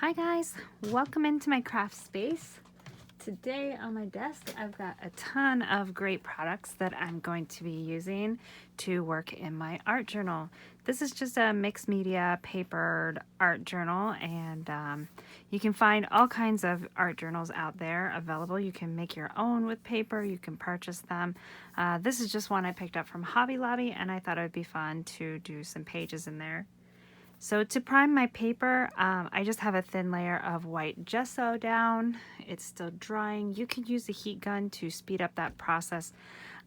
Hi guys, welcome into my craft space. Today on my desk I've got a ton of great products that I'm going to be using to work in my art journal. This is just a mixed media papered art journal, and you can find all kinds of art journals out there available. You can make your own with paper, you can purchase them. This is just one I picked up from Hobby Lobby, and I thought it would be fun to do some pages in there. So to prime my paper, I just have a thin layer of white gesso down. It's still drying. You can use a heat gun to speed up that process.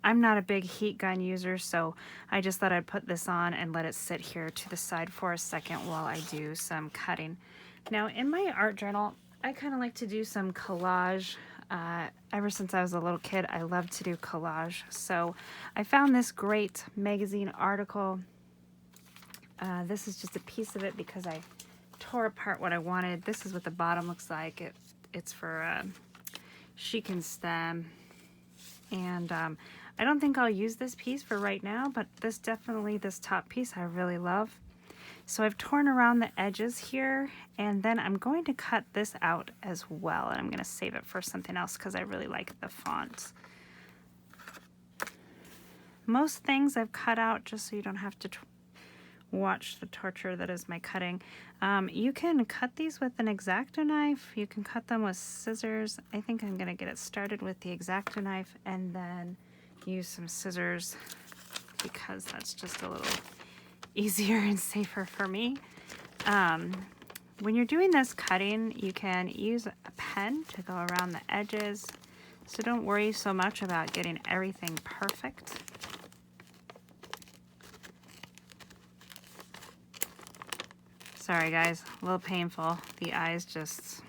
I'm not a big heat gun user, so I just thought I'd put this on and let it sit here to the side for a second while I do some cutting. Now in my art journal, I kind of like to do some collage. Ever since I was a little kid, I love to do collage. So I found this great magazine article. This is just a piece of it because I tore apart what I wanted. This is what the bottom looks like. It's for chic and stem. And I don't think I'll use this piece for right now, but this top piece I really love. So I've torn around the edges here, and then I'm going to cut this out as well. And I'm going to save it for something else because I really like the font. Most things I've cut out just so you don't have to watch the torture that is my cutting. You can cut these with an X-Acto knife. You can cut them with scissors. I think I'm gonna get it started with the X-Acto knife and then use some scissors because that's just a little easier and safer for me. When you're doing this cutting, you can use a pen to go around the edges. So don't worry so much about getting everything perfect. Sorry guys, a little painful. The eyes just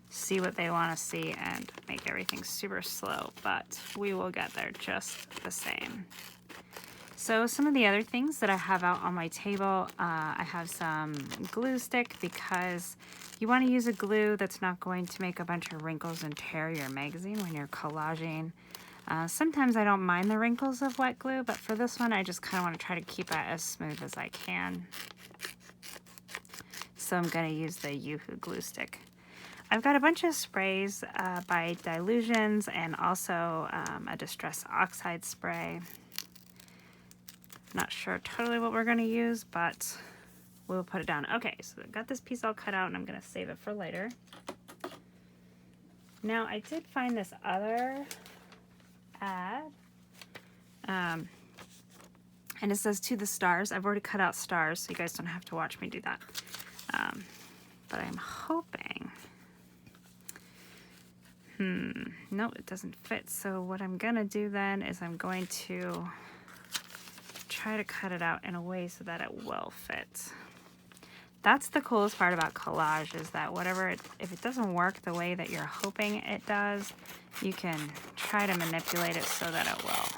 see what they want to see and make everything super slow, but we will get there just the same. So some of the other things that I have out on my table, I have some glue stick because you want to use a glue that's not going to make a bunch of wrinkles and tear your magazine when you're collaging. Sometimes I don't mind the wrinkles of wet glue, but for this one I just kind of want to try to keep it as smooth as I can. So I'm going to use the Yoo-Hoo glue stick. I've got a bunch of sprays by Dilutions and also a Distress Oxide spray. Not sure totally what we're going to use, but we'll put it down. Okay, so I've got this piece all cut out and I'm going to save it for later. Now I did find this other ad. And it says to the stars. I've already cut out stars, so you guys don't have to watch me do that. But I'm hoping, no, it doesn't fit. So what I'm gonna do then is I'm going to try to cut it out in a way so that it will fit. That's the coolest part about collage, is that if it doesn't work the way that you're hoping it does, you can try to manipulate it so that it will.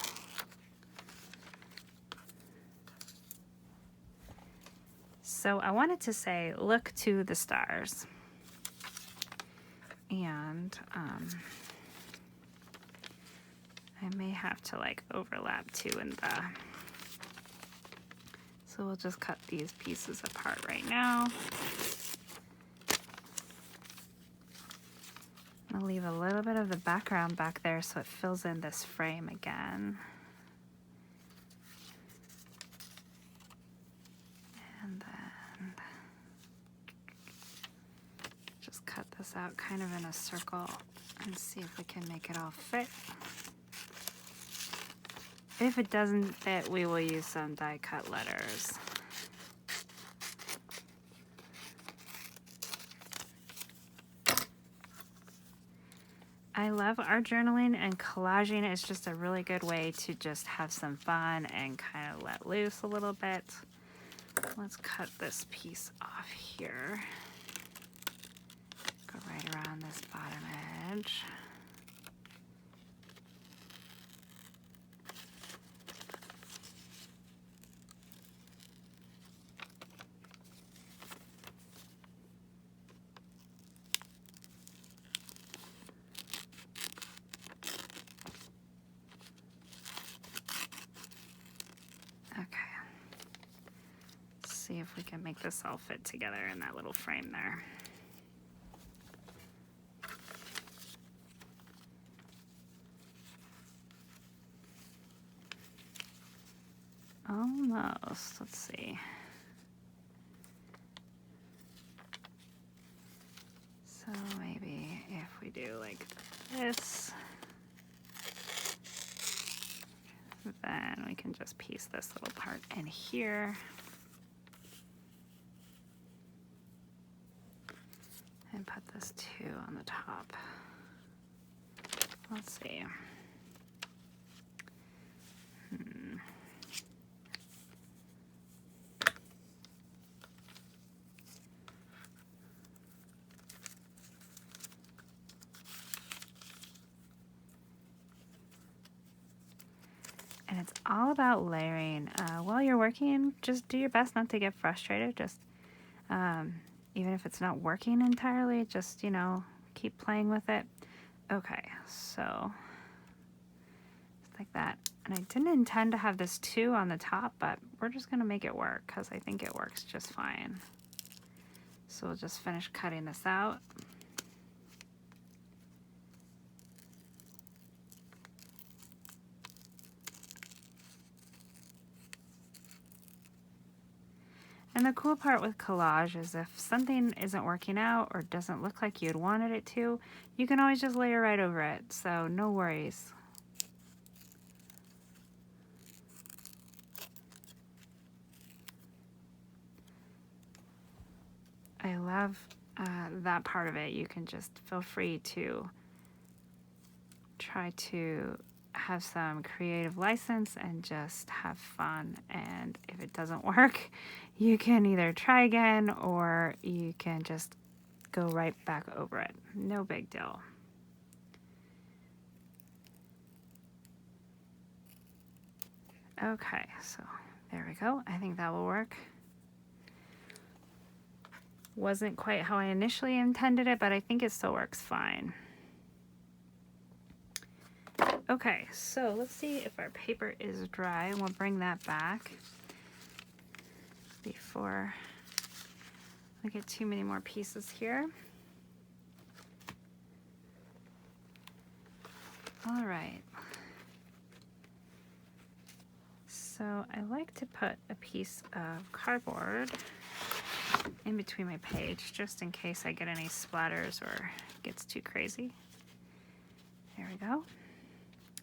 So I wanted to say, look to the stars. And I may have to like overlap too in the, so we'll just cut these pieces apart right now. I'll leave a little bit of the background back there so it fills in this frame again. And then just cut this out kind of in a circle and see if we can make it all fit. If it doesn't fit, we will use some die cut letters. I love art journaling, and collaging is just a really good way to just have some fun and kind of let loose a little bit. Let's cut this piece off here. Go right around this bottom edge. see if we can make this all fit together in that little frame there. Almost. Let's see. So maybe if we do like this, then we can just piece this little part in here. And put this too on the top. Let's see. And it's all about layering. While you're working, just do your best not to get frustrated. Just, even if it's not working entirely, just, you know, keep playing with it. Okay, so just like that. And I didn't intend to have this 2 on the top, but we're just gonna make it work because I think it works just fine. So we'll just finish cutting this out. And the cool part with collage is if something isn't working out or doesn't look like you'd wanted it to, you can always just layer right over it, so no worries. I love that part of it. You can just feel free to try to have some creative license and just have fun, and if it doesn't work, you can either try again or you can just go right back over it. No big deal. Okay, so there we go. I think that will work. Wasn't quite how I initially intended it, but I think it still works fine. Okay, so let's see if our paper is dry, and we'll bring that back before I get too many more pieces here. All right. So I like to put a piece of cardboard in between my page, just in case I get any splatters or it gets too crazy. There we go.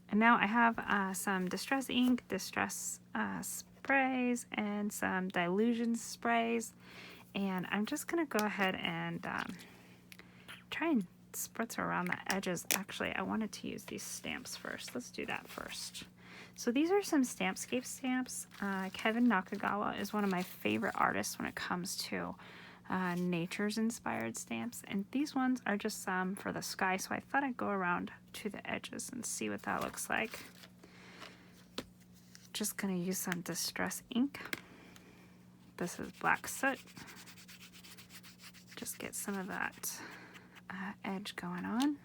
And now I have some distress ink, distress sprays, and some dilution sprays. And I'm just gonna go ahead and try and spritz around the edges. Actually, I wanted to use these stamps first. Let's do that first. So these are some Stampscape stamps. Kevin Nakagawa is one of my favorite artists when it comes to nature's inspired stamps, and these ones are just some for the sky, so I thought I'd go around to the edges and see what that looks like. Just gonna use some distress ink. This is black soot. Just get some of that edge going on.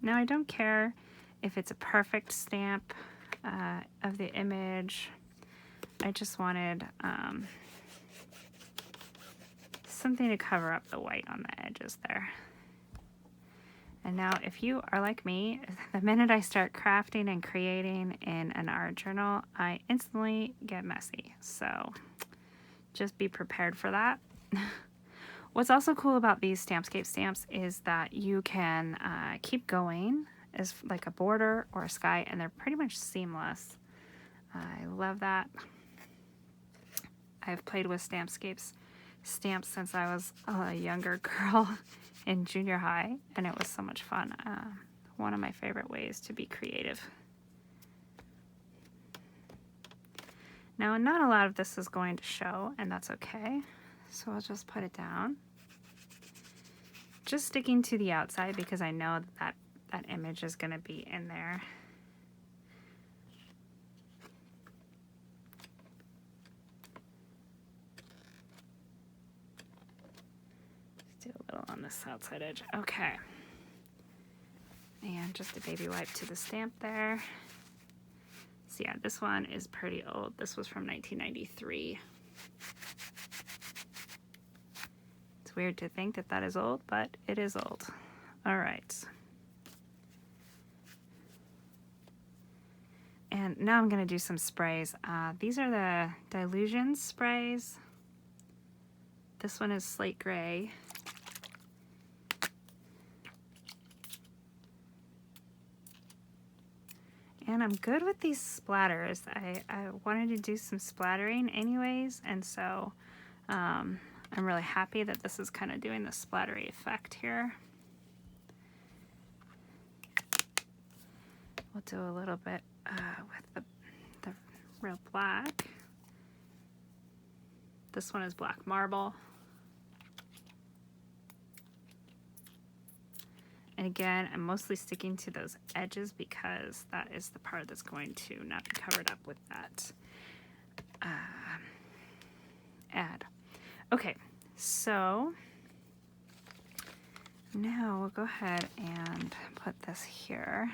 Now I don't care if it's a perfect stamp of the image. I just wanted something to cover up the white on the edges there. And now if you are like me, the minute I start crafting and creating in an art journal, I instantly get messy. So just be prepared for that. What's also cool about these Stampscape stamps is that you can keep going as like a border or a sky, and they're pretty much seamless. I love that. I've played with Stampscapes stamps since I was a younger girl in junior high, and it was so much fun. One of my favorite ways to be creative. Now, not a lot of this is going to show, and that's okay. So I'll just put it down. Just sticking to the outside because I know that that image is going to be in there. Do a little on this outside edge. Okay. And just a baby wipe to the stamp there. So yeah, this one is pretty old. This was from 1993. It's weird to think that that is old, but it is old. All right. And now I'm going to do some sprays. These are the dilution sprays. This one is slate gray. And I'm good with these splatters. I wanted to do some splattering anyways, and so I'm really happy that this is kind of doing the splattery effect here. We'll do a little bit with the real black. This one is black marble. And again, I'm mostly sticking to those edges because that is the part that's going to not be covered up with that ad. Okay, so now we'll go ahead and put this here.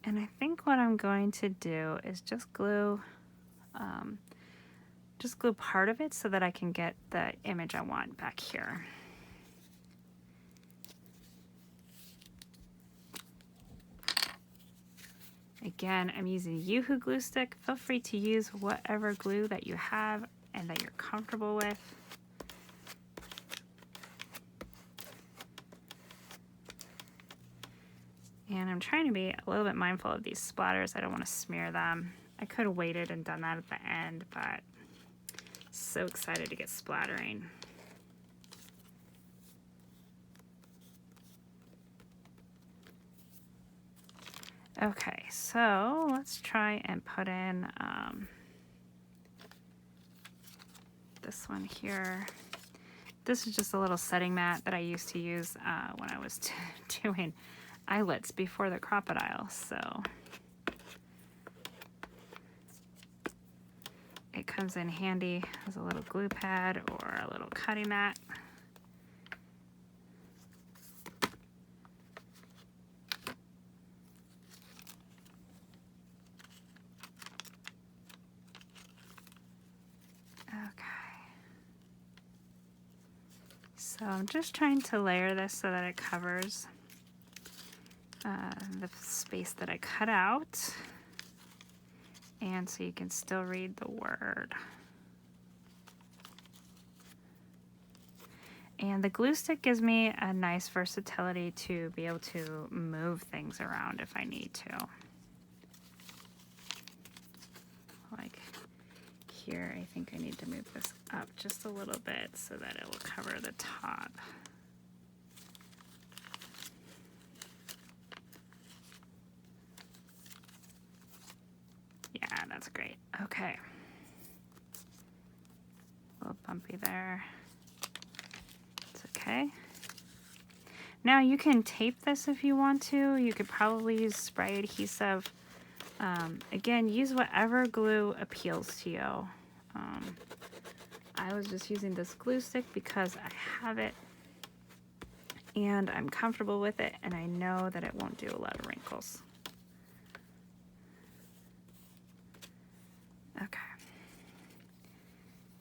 And I think what I'm going to do is just glue part of it so that I can get the image I want back here. Again, I'm using Yoo-Hoo glue stick. Feel free to use whatever glue that you have and that you're comfortable with. And I'm trying to be a little bit mindful of these splatters. I don't want to smear them. I could have waited and done that at the end, but so excited to get splattering. Okay, so let's try and put in this one here. This is just a little setting mat that I used to use when I was doing eyelets before the crocodile, so it comes in handy as a little glue pad or a little cutting mat. So I'm just trying to layer this so that it covers the space that I cut out, and so you can still read the word. And the glue stick gives me a nice versatility to be able to move things around if I need to. Like here, I think I need to move this up just a little bit so that it will cover the top. Yeah, that's great. Okay. A little bumpy there. It's okay. Now you can tape this if you want to. You could probably use spray adhesive. Again, use whatever glue appeals to you. I was just using this glue stick because I have it and I'm comfortable with it, and I know that it won't do a lot of wrinkles. Okay.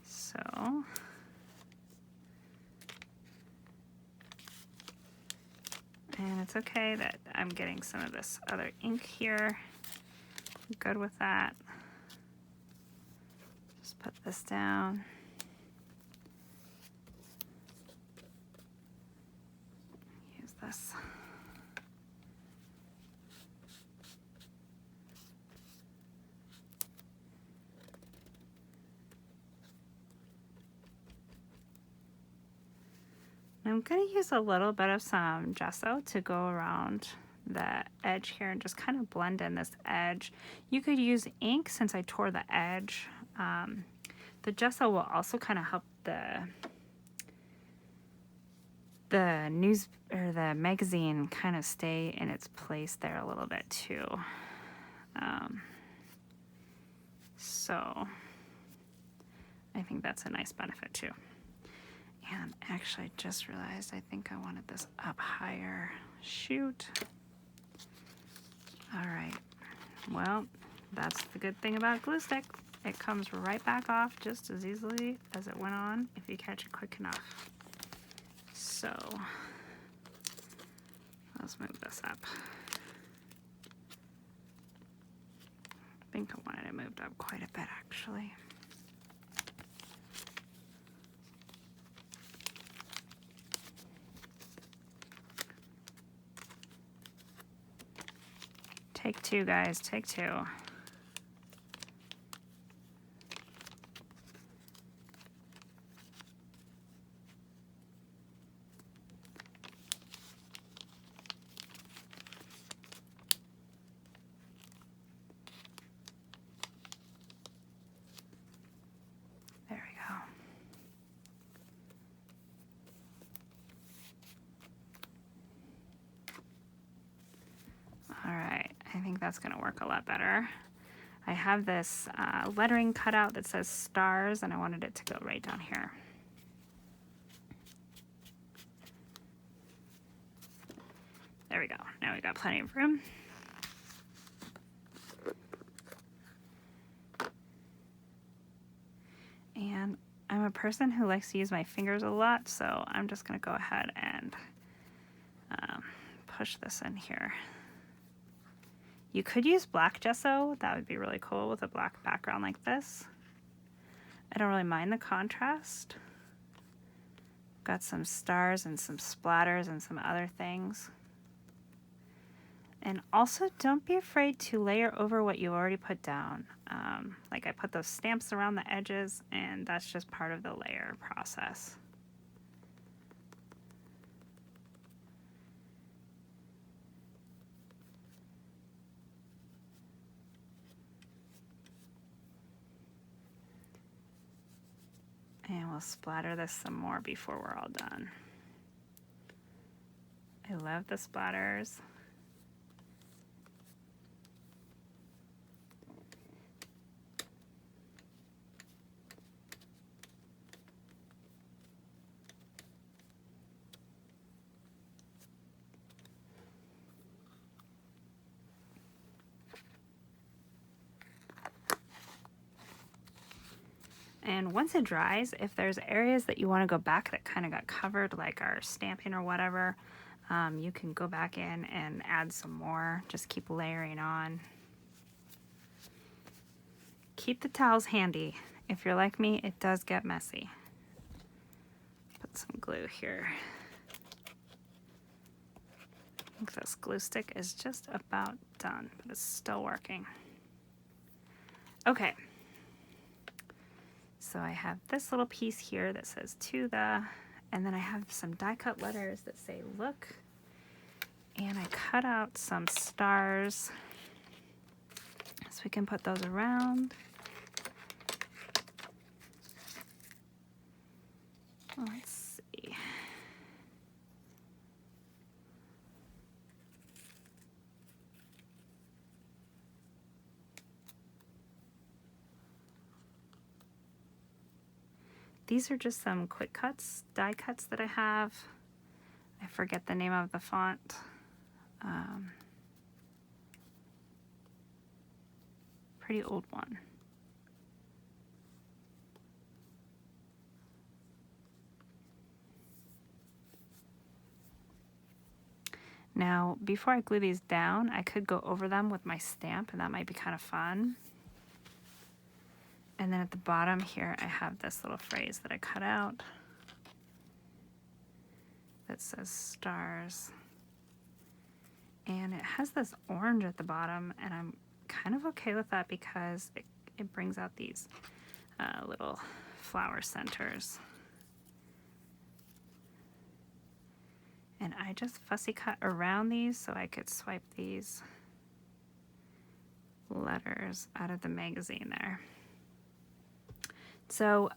So and it's okay that I'm getting some of this other ink here. I'm good with that. Just put this down. Use this. I'm going to use a little bit of some gesso to go around the edge here and just kind of blend in this edge. You could use ink since I tore the edge. The gesso will also kind of help the news or the magazine kind of stay in its place there a little bit too. So I think that's a nice benefit too. And actually I just realized I think I wanted this up higher. Shoot. All right, well, that's the good thing about glue stick. It comes right back off just as easily as it went on if you catch it quick enough. So let's move this up. I think I wanted it moved up quite a bit actually. Take two, guys, take two. There we go. All right, I think that's gonna work a lot better. I have this lettering cutout that says stars, and I wanted it to go right down here. There we go. Now we got plenty of room. And I'm a person who likes to use my fingers a lot, so I'm just gonna go ahead and push this in here. You could use black gesso. That would be really cool with a black background like this. I don't really mind the contrast. Got some stars and some splatters and some other things. And also don't be afraid to layer over what you already put down. Like I put those stamps around the edges, and that's just part of the layer process. And we'll splatter this some more before we're all done. I love the splatters. And once it dries, if there's areas that you want to go back that kind of got covered, like our stamping or whatever, you can go back in and add some more. Just keep layering on. Keep the towels handy. If you're like me, it does get messy. Put some glue here. I think this glue stick is just about done, but it's still working. Okay. So I have this little piece here that says to the, and then I have some die cut letters that say look, and I cut out some stars so we can put those around. Let's see. These are just some quick cuts, die cuts that I have. I forget the name of the font. Pretty old one. Now, before I glue these down, I could go over them with my stamp, and that might be kind of fun. And then at the bottom here, I have this little phrase that I cut out that says stars. And it has this orange at the bottom, and I'm kind of okay with that because it brings out these little flower centers. And I just fussy cut around these so I could swipe these letters out of the magazine there. So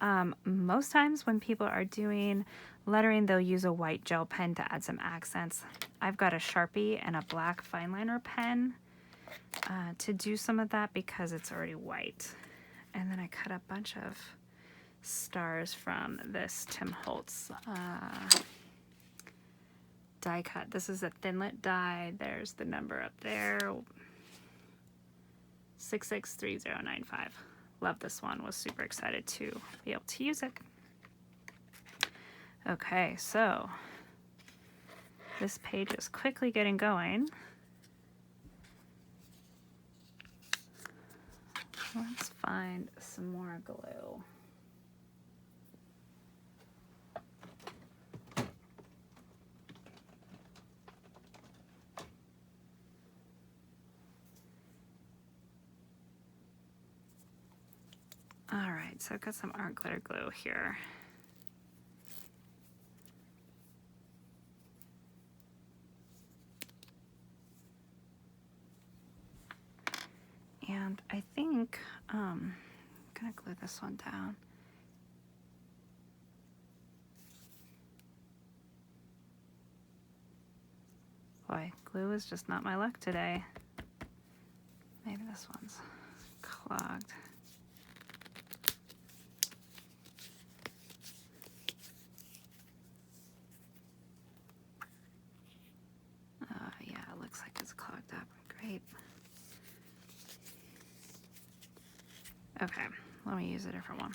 most times when people are doing lettering, they'll use a white gel pen to add some accents. I've got a Sharpie and a black fine liner pen to do some of that because it's already white. And then I cut a bunch of stars from this Tim Holtz die cut. This is a Thinlit die. There's the number up there. 663095. Love this one. Was super excited to be able to use it. Okay, so this page is quickly getting going. Let's find some more glue. All right, so I've got some art glitter glue here. And I think I'm gonna glue this one down. Boy, glue is just not my luck today. Maybe this one's clogged. Yeah, it looks like it's clogged up. Great. Okay, let me use a different one.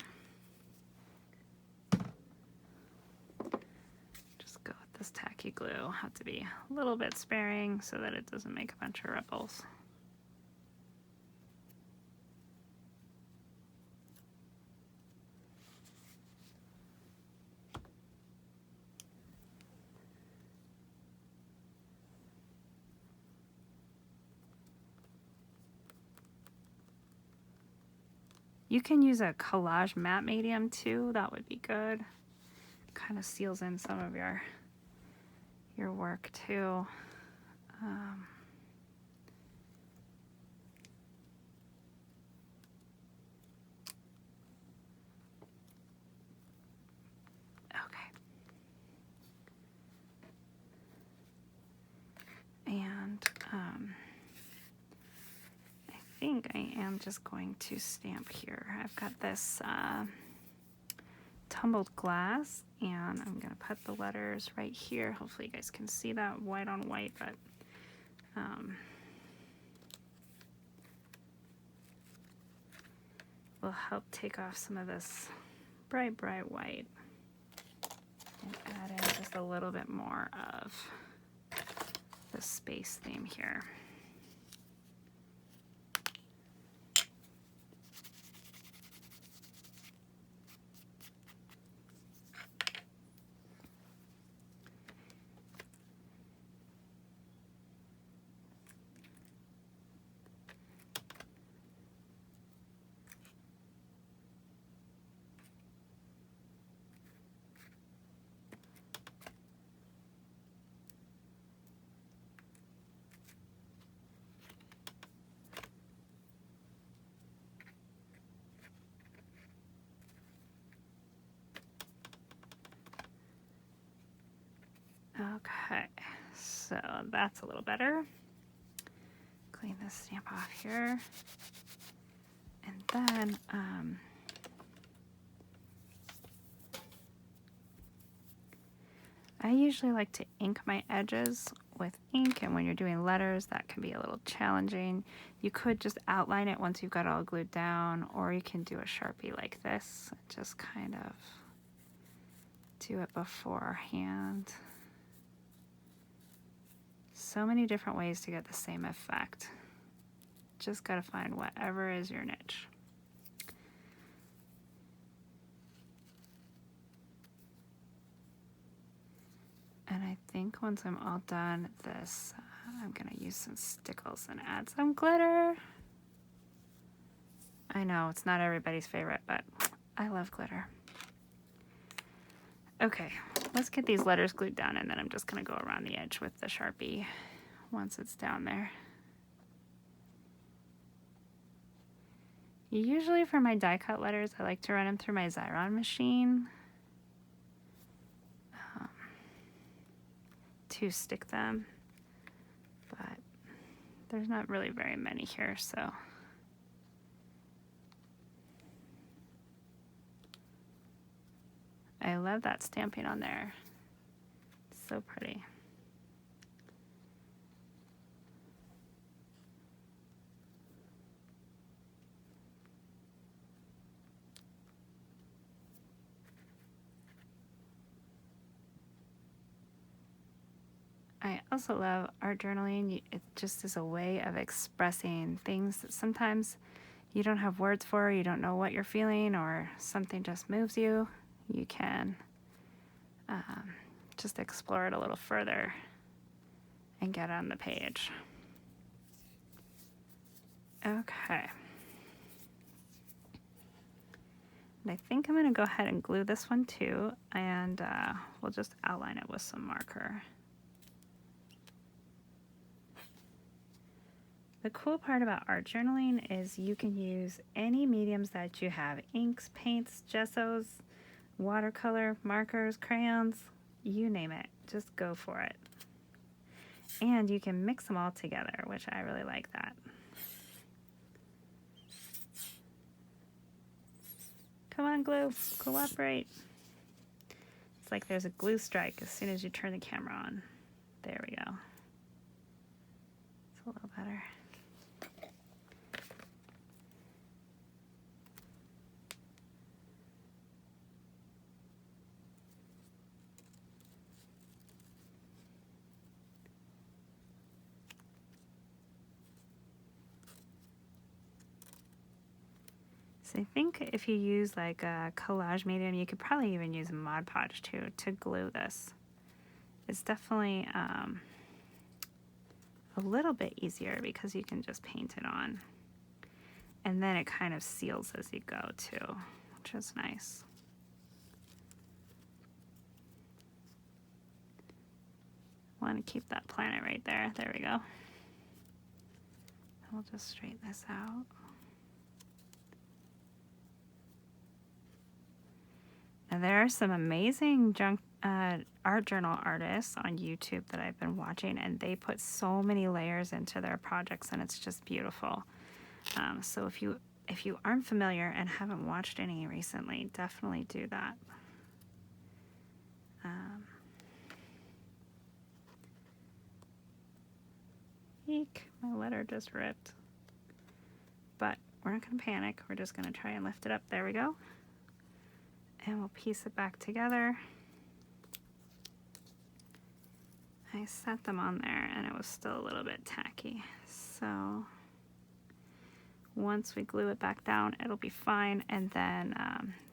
Just go with this tacky glue. Have to be a little bit sparing so that it doesn't make a bunch of ripples. You can use a collage matte medium too. That would be good. Kind of seals in some of your work too. Okay. And I think I am just going to stamp here. I've got this tumbled glass, and I'm gonna put the letters right here. Hopefully you guys can see that white on white, but will help take off some of this bright white and add in just a little bit more of the space theme here. Okay, so that's a little better. Clean this stamp off here. And then I usually like to ink my edges with ink, and when you're doing letters, that can be a little challenging. You could just outline it once you've got it all glued down, or you can do a Sharpie like this. Just kind of do it beforehand. So many different ways to get the same effect. Just gotta find whatever is your niche. And I think once I'm all done this, I'm gonna use some stickles and add some glitter. I know it's not everybody's favorite, but I love glitter. Okay, let's get these letters glued down, and then I'm just gonna go around the edge with the Sharpie once it's down there. Usually for my die cut letters, I like to run them through my Xyron machine to stick them, but there's not really very many here, so. I love that stamping on there. It's so pretty. also love art journaling. It just is a way of expressing things that sometimes you don't have words for, you don't know what you're feeling, or something just moves you. You can just explore it a little further and get on the page. Okay. And I think I'm going to go ahead and glue this one too, and we'll just outline it with some marker. The cool part about art journaling is you can use any mediums that you have: inks, paints, gessos, watercolor, markers, crayons, you name it. Just go for it. And you can mix them all together, which I really like that. Come on, glue, cooperate. It's like there's a glue strike as soon as you turn the camera on. There we go. It's a little better. So I think if you use like a collage medium, you could probably even use Mod Podge too to glue this. It's definitely a little bit easier because you can just paint it on. And then it kind of seals as you go too, which is nice. Want to keep that planet right there. There we go. We'll just straighten this out. Now, there are some amazing art journal artists on YouTube that I've been watching, and they put so many layers into their projects, and it's just beautiful. So if you aren't familiar and haven't watched any recently, definitely do that. Eek, my letter just ripped. But we're not going to panic. We're just going to try and lift it up. There we go. And we'll piece it back together. I set them on there and it was still a little bit tacky. So once we glue it back down, it'll be fine. And then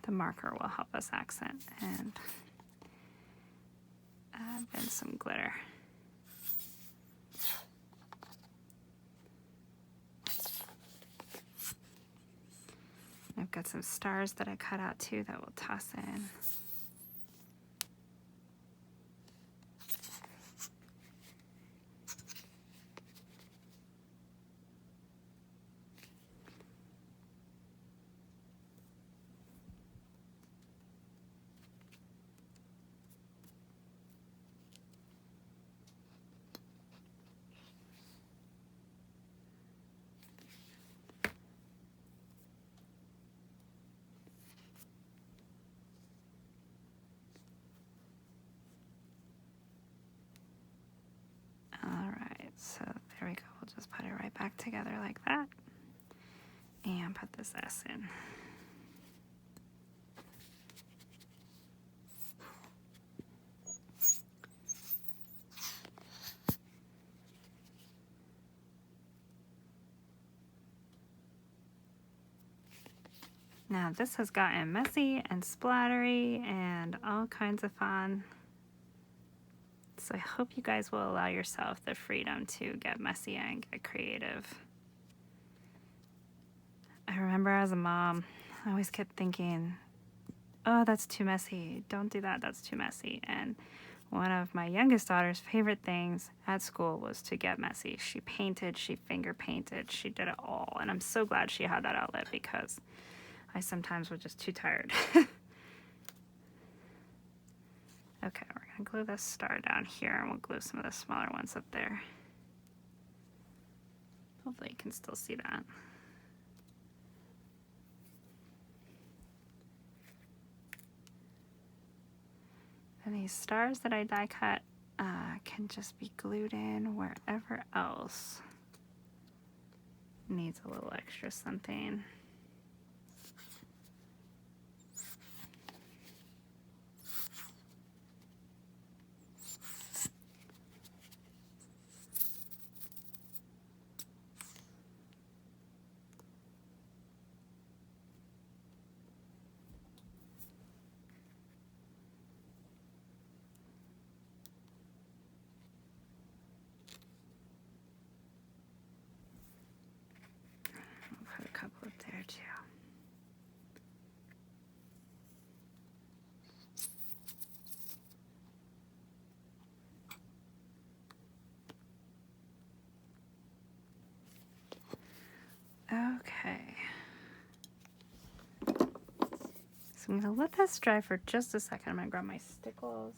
the marker will help us accent and add in some glitter. I've got some stars that I cut out too that we'll toss in. So there we go, we'll just put it right back together like that and put this S in. Now this has gotten messy and splattery and all kinds of fun. So I hope you guys will allow yourself the freedom to get messy and get creative. I remember as a mom, I always kept thinking, oh, that's too messy. Don't do that, that's too messy. And one of my youngest daughter's favorite things at school was to get messy. She painted, she finger painted, she did it all. And I'm so glad she had that outlet because I sometimes was just too tired. Okay, we're going to glue this star down here and we'll glue some of the smaller ones up there. Hopefully you can still see that. And these stars that I die cut can just be glued in wherever else needs a little extra something. So I'm going to let this dry for just a second. I'm going to grab my stickles.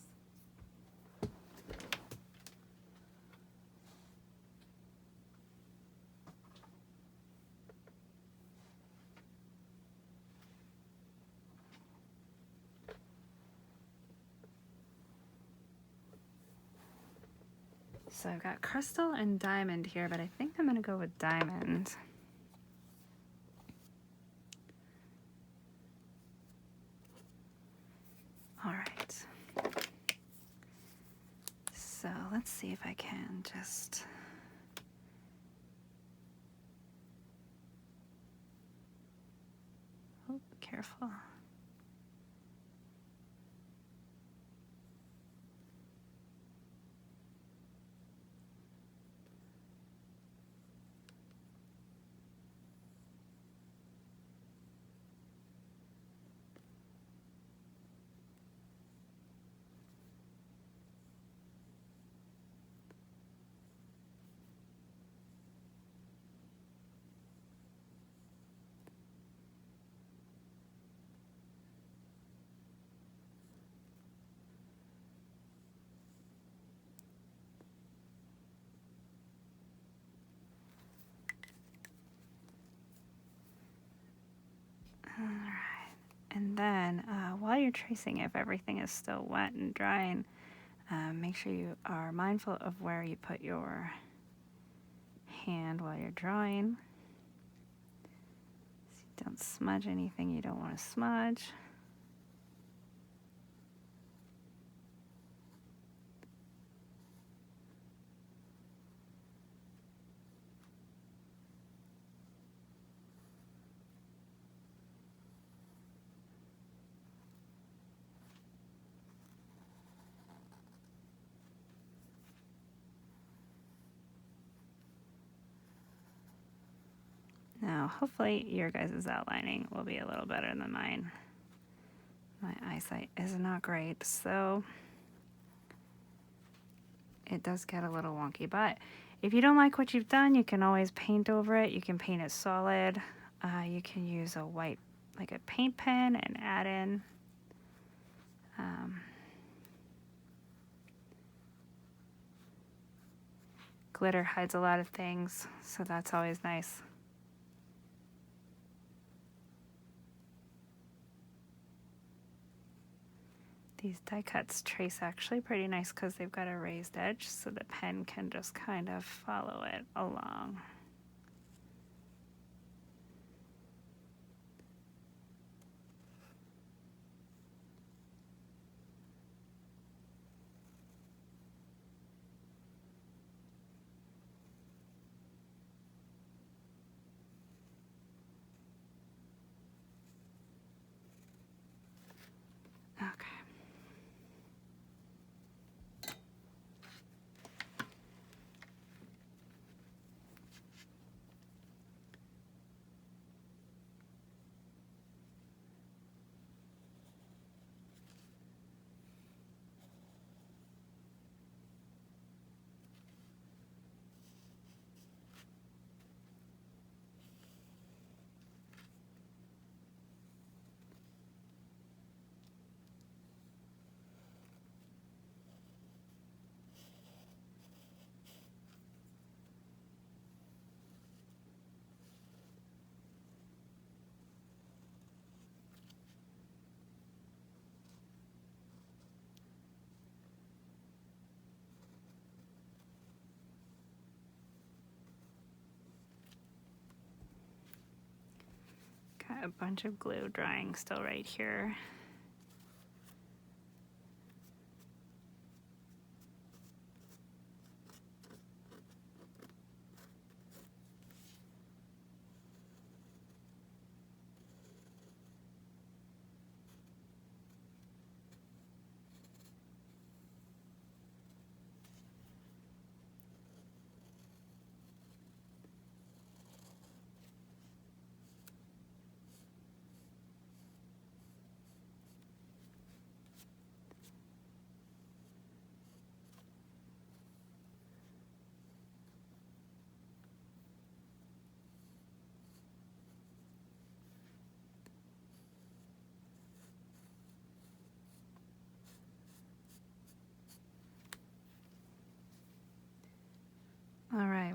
So I've got crystal and diamond here, but I think I'm going to go with diamond. All right. So let's see if I can just... Oh, careful. All right. And then while you're tracing, if everything is still wet and drying, make sure you are mindful of where you put your hand while you're drawing. So you don't smudge anything you don't want to smudge. Now, hopefully your guys' outlining will be a little better than mine. My eyesight is not great, so it does get a little wonky. But if you don't like what you've done, you can always paint over it. You can paint it solid. You can use a white, like a paint pen, and add in glitter hides a lot of things, so that's always nice. These die cuts trace actually pretty nice because they've got a raised edge, so the pen can just kind of follow it along. Okay. Got a bunch of glue drying still right here.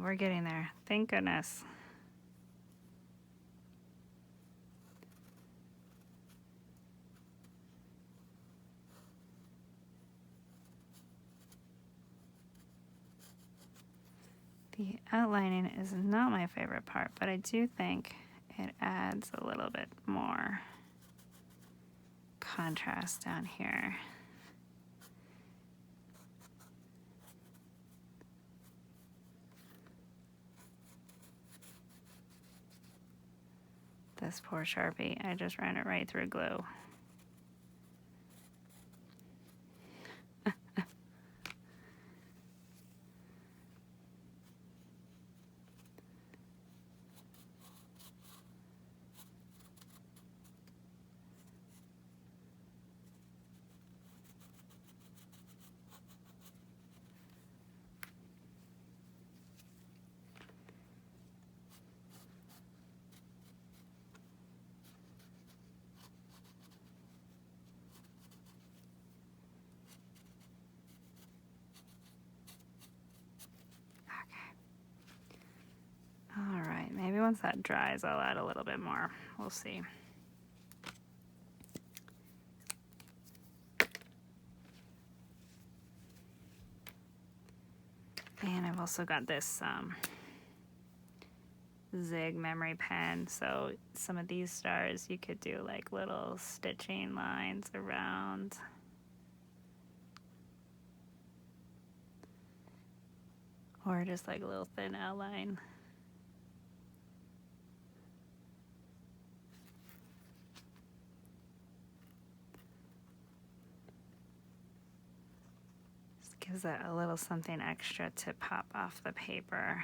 we're getting there. Thank goodness. The outlining is not my favorite part, but I do think it adds a little bit more contrast down here. This poor Sharpie, I just ran it right through glue. All right, maybe once that dries, I'll add a little bit more. We'll see. And I've also got this Zig memory pen, so some of these stars you could do like little stitching lines around. Or just like a little thin outline. Just gives it a little something extra to pop off the paper.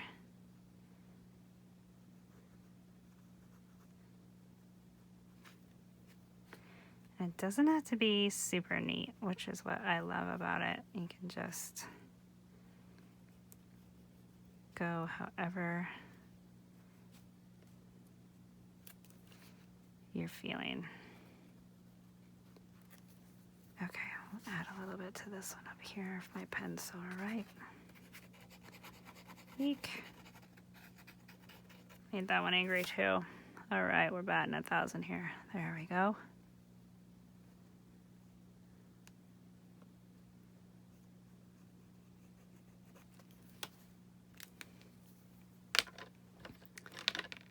And it doesn't have to be super neat, which is what I love about it. You can just go however you're feeling. Okay, we'll add a little bit to this one up here if my pen's so right. Eek. Made that one angry too. All right, we're batting 1,000 here. There we go.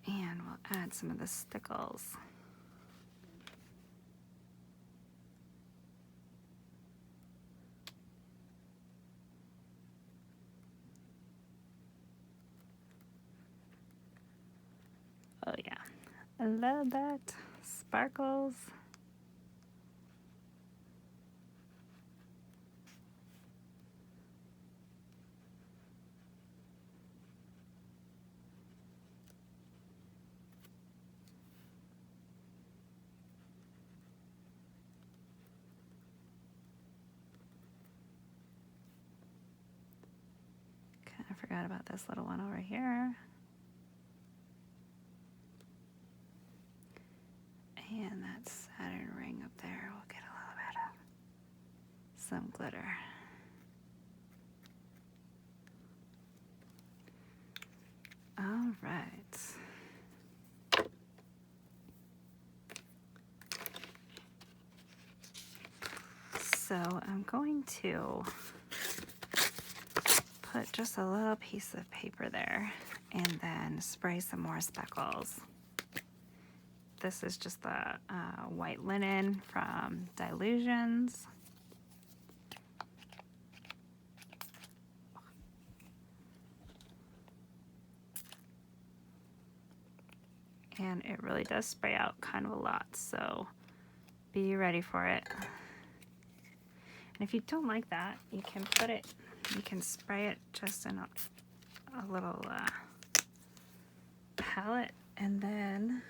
And we'll add some of the stickles. Oh yeah, I love that. Sparkles. Kind of forgot about this little one over here. And that Saturn ring up there, we'll get a little bit of some glitter. All right. So I'm going to put just a little piece of paper there and then spray some more speckles. This is just the white linen from Dilutions. And it really does spray out kind of a lot, so be ready for it. And if you don't like that, you can spray it just in a little palette, and then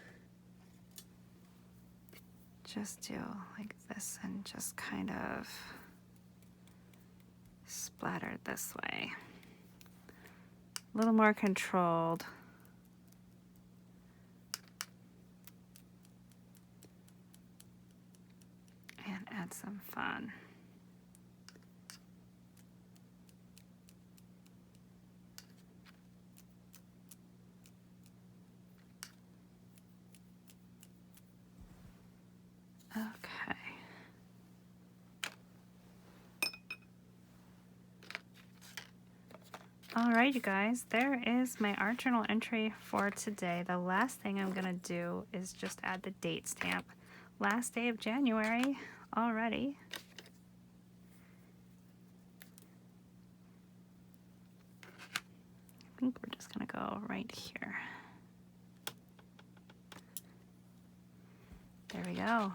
just do like this and just kind of splatter it this way. A little more controlled. And add some fun. All right, you guys, there is my art journal entry for today. The last thing I'm going to do is just add the date stamp. Last day of January already. I think we're just going to go right here. There we go.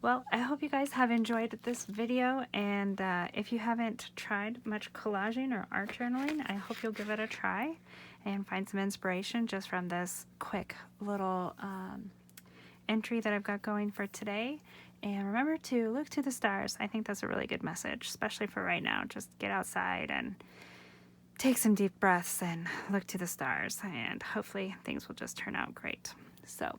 Well, I hope you guys have enjoyed this video, and if you haven't tried much collaging or art journaling, I hope you'll give it a try and find some inspiration just from this quick little entry that I've got going for today. And remember to look to the stars. I think that's a really good message, especially for right now. Just get outside and take some deep breaths and look to the stars, and hopefully things will just turn out great. So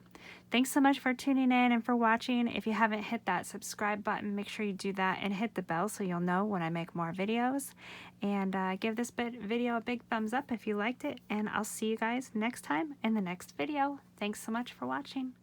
thanks so much for tuning in and for watching. If you haven't hit that subscribe button, make sure you do that and hit the bell so you'll know when I make more videos. And give this video a big thumbs up if you liked it, and I'll see you guys next time in the next video. Thanks so much for watching.